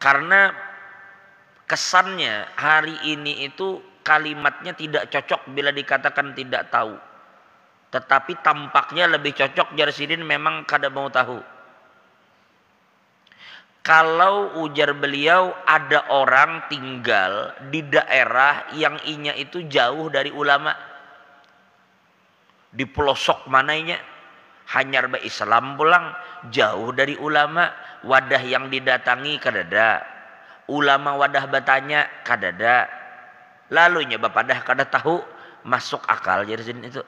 Karena kesannya hari ini itu kalimatnya tidak cocok bila dikatakan tidak tahu. Tetapi tampaknya lebih cocok Jarsidin memang kada mau tahu. Kalau ujar beliau ada orang tinggal di daerah yang inya itu jauh dari ulama. Di pelosok mananya, hanyar be Islam pulang, jauh dari ulama, wadah yang didatangi kadada. Ulama wadah bertanya kadada. Lalunya bapadah kada tahu, masuk akal Jarsidin itu.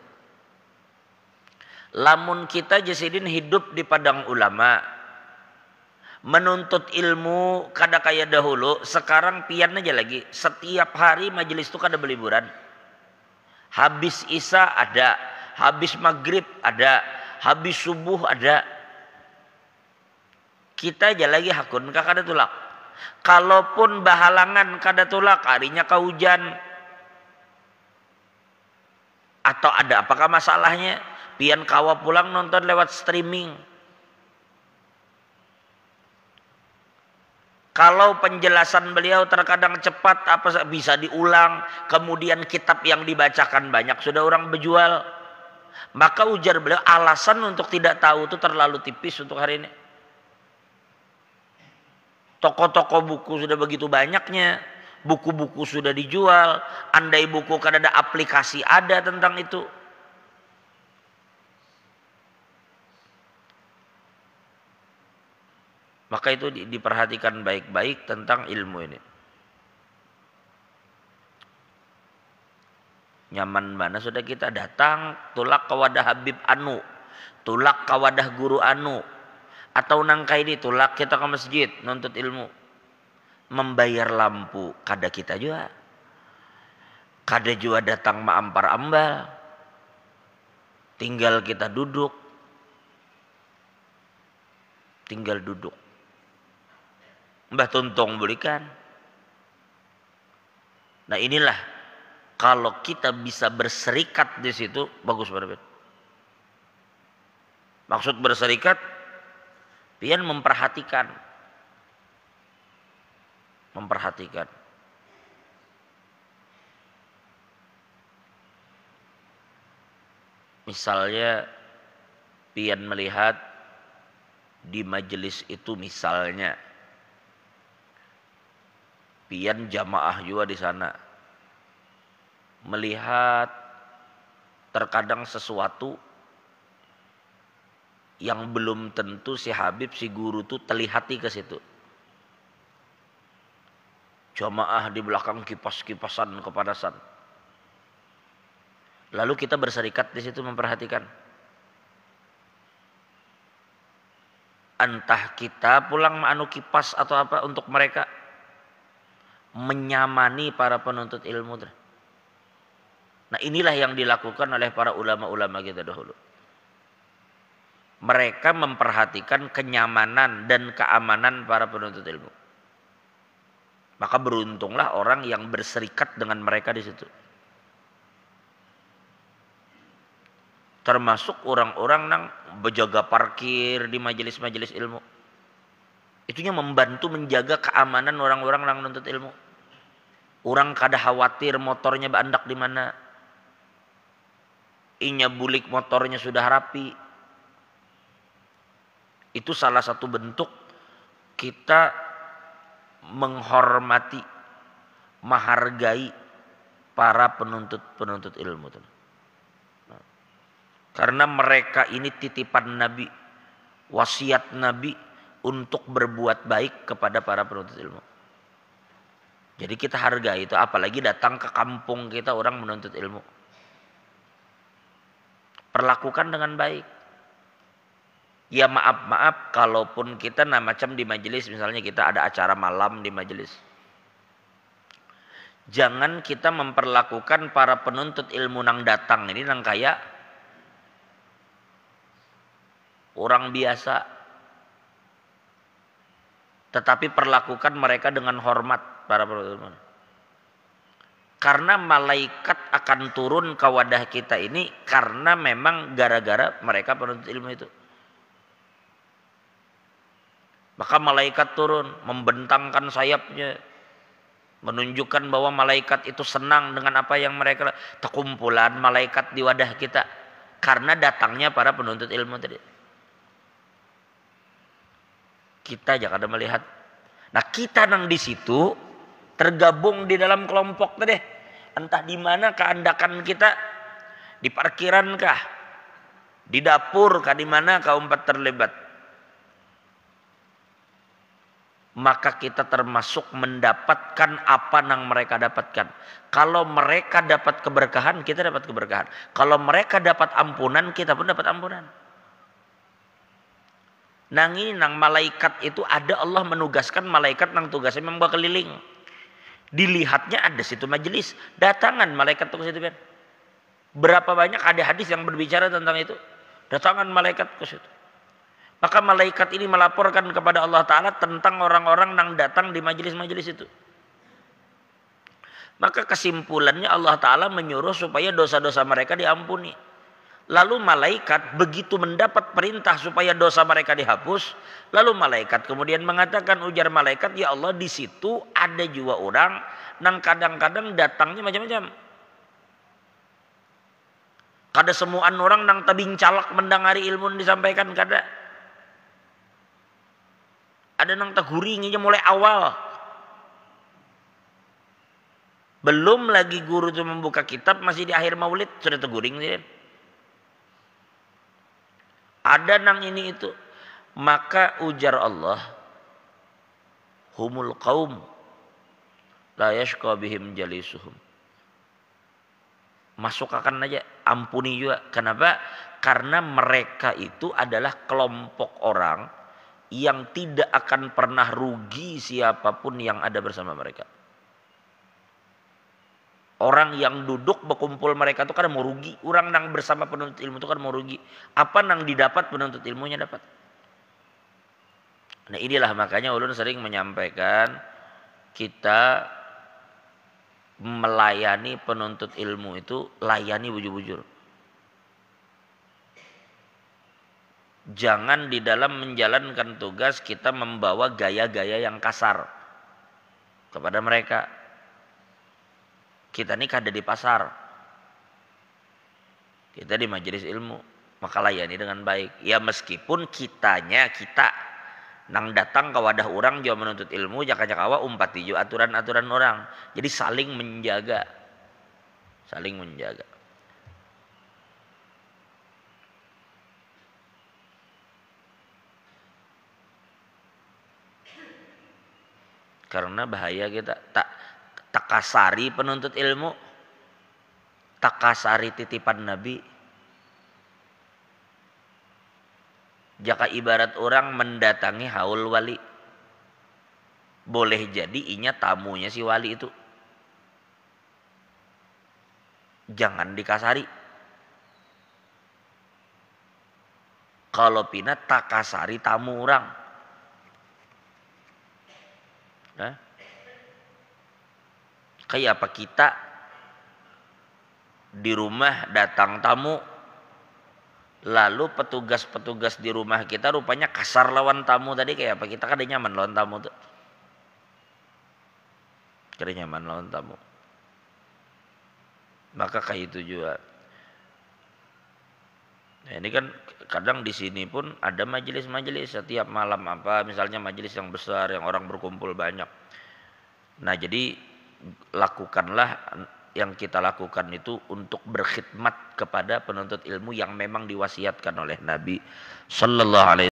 Lamun kita Jarsidin hidup di padang ulama, menuntut ilmu kada kaya dahulu, sekarang pian aja lagi. Setiap hari majelis itu kada beliburan. Habis isya ada, habis maghrib ada, habis subuh ada. Kita aja lagi hakun kada tulak. Kalaupun bahalangan kada tulak, harinya kehujan. Atau ada apakah masalahnya? Pian kawa pulang nonton lewat streaming. Kalau penjelasan beliau terkadang cepat, apa bisa diulang, kemudian kitab yang dibacakan banyak sudah orang berjual, maka ujar beliau alasan untuk tidak tahu itu terlalu tipis untuk hari ini. Toko-toko buku sudah begitu banyaknya, buku-buku sudah dijual, andai buku kan ada aplikasi ada tentang itu. Maka itu diperhatikan baik-baik tentang ilmu ini. Nyaman mana sudah kita datang, tulak ke wadah Habib anu, tulak ke wadah guru anu, atau nangkai di tulak kita ke masjid nuntut ilmu. Membayar lampu kada kita juga. Kada juga datang maampar ambal. Tinggal kita duduk. Tinggal duduk. Mbah Tuntong belikan. Nah inilah kalau kita bisa berserikat di situ bagus banget. Maksud berserikat, pian memperhatikan. Misalnya pian melihat di majelis itu misalnya pian jamaah juga di sana melihat terkadang sesuatu yang belum tentu si Habib si guru tuh telihati ke situ. Jamaah di belakang kipas-kipasan kepanasan. Lalu kita berserikat di situ memperhatikan. Entah kita pulang anu kipas atau apa untuk mereka menyamani para penuntut ilmu. Nah inilah yang dilakukan oleh para ulama-ulama kita dahulu. Mereka memperhatikan kenyamanan dan keamanan para penuntut ilmu. Maka beruntunglah orang yang berserikat dengan mereka di situ. Termasuk orang-orang yang berjaga parkir di majelis-majelis ilmu. Itunya membantu menjaga keamanan orang-orang yang menuntut ilmu. Orang kada khawatir motornya bandak di mana. Inya bulik motornya sudah rapi. Itu salah satu bentuk kita menghormati, menghargai para penuntut ilmu. Karena mereka ini titipan Nabi, wasiat Nabi untuk berbuat baik kepada para penuntut ilmu. Jadi kita hargai itu, apalagi datang ke kampung kita orang menuntut ilmu. Perlakukan dengan baik. Ya maaf, kalaupun kita macam di majelis, misalnya kita ada acara malam di majelis. Jangan kita memperlakukan para penuntut ilmu nang datang ini nang kaya orang biasa. Tetapi perlakukan mereka dengan hormat. Para penuntut ilmu. Karena malaikat akan turun ke wadah kita ini karena memang gara-gara mereka penuntut ilmu itu. Maka malaikat turun, membentangkan sayapnya, menunjukkan bahwa malaikat itu senang dengan apa yang mereka, terkumpulan malaikat di wadah kita karena datangnya para penuntut ilmu tadi. Kita jangan ada melihat. Nah, kita nang di situ tergabung di dalam kelompok tadi. Entah di mana keandakan kita, di parkirankah, di dapur kah, di mana kah umpet terlibat. Maka kita termasuk mendapatkan apa yang mereka dapatkan. Kalau mereka dapat keberkahan, kita dapat keberkahan. Kalau mereka dapat ampunan, kita pun dapat ampunan. Nang ini nang malaikat itu ada, Allah menugaskan malaikat nang tugasnya membawa keliling. Dilihatnya ada situ majelis, datangan malaikat ke situ kan. Berapa banyak ada hadis yang berbicara tentang itu. Datangan malaikat ke situ. Maka malaikat ini melaporkan kepada Allah Ta'ala tentang orang-orang yang datang di majelis-majelis itu. Maka kesimpulannya Allah Ta'ala menyuruh supaya dosa-dosa mereka diampuni. Lalu malaikat begitu mendapat perintah supaya dosa mereka dihapus. Lalu malaikat kemudian mengatakan, ujar malaikat, ya Allah, di situ ada juga orang yang kadang-kadang datangnya macam-macam. Kada semuaan orang yang tabing calak mendengari ilmu disampaikan kada. Ada nang taguringinya mulai awal. Belum lagi guru itu membuka kitab, masih di akhir maulid sudah taguring. Ada nang ini itu. Maka ujar Allah, humul qaum la yashqa bihim jalisuhum. Masuk akan aja, ampuni juga. Kenapa? Karena mereka itu adalah kelompok orang yang tidak akan pernah rugi siapapun yang ada bersama mereka. Orang yang duduk berkumpul mereka itu kan mau rugi. Orang yang bersama penuntut ilmu itu kan mau rugi. Apa yang didapat penuntut ilmunya dapat. Nah inilah makanya ulun sering menyampaikan kita melayani penuntut ilmu itu layani bujur-bujur. Jangan di dalam menjalankan tugas kita membawa gaya-gaya yang kasar kepada mereka. Kita ini kada di pasar, kita di majelis ilmu, maka layani dengan baik. Ya meskipun kita nang datang ke wadah orang jauh menuntut ilmu, jaka-jakawa umpat hijau aturan-aturan orang. Jadi saling menjaga. Karena bahaya kita tak kasari penuntut ilmu, tak kasari titipan Nabi. Jaka ibarat orang mendatangi haul wali, boleh jadi inya tamunya si wali itu. Jangan dikasari. Kalau pina tak kasari tamu orang. Nah, kayak apa kita di rumah datang tamu, lalu petugas-petugas di rumah kita rupanya kasar lawan tamu tadi, kayak apa kita kada nyaman lawan tamu tuh. Kada nyaman lawan tamu. Maka kayak itu juga. Nah, ini kan kadang di sini pun ada majelis-majelis setiap malam apa, misalnya majelis yang besar yang orang berkumpul banyak. Nah, jadi lakukanlah yang kita lakukan itu untuk berkhidmat kepada penuntut ilmu yang memang diwasiatkan oleh Nabi sallallahu alaihi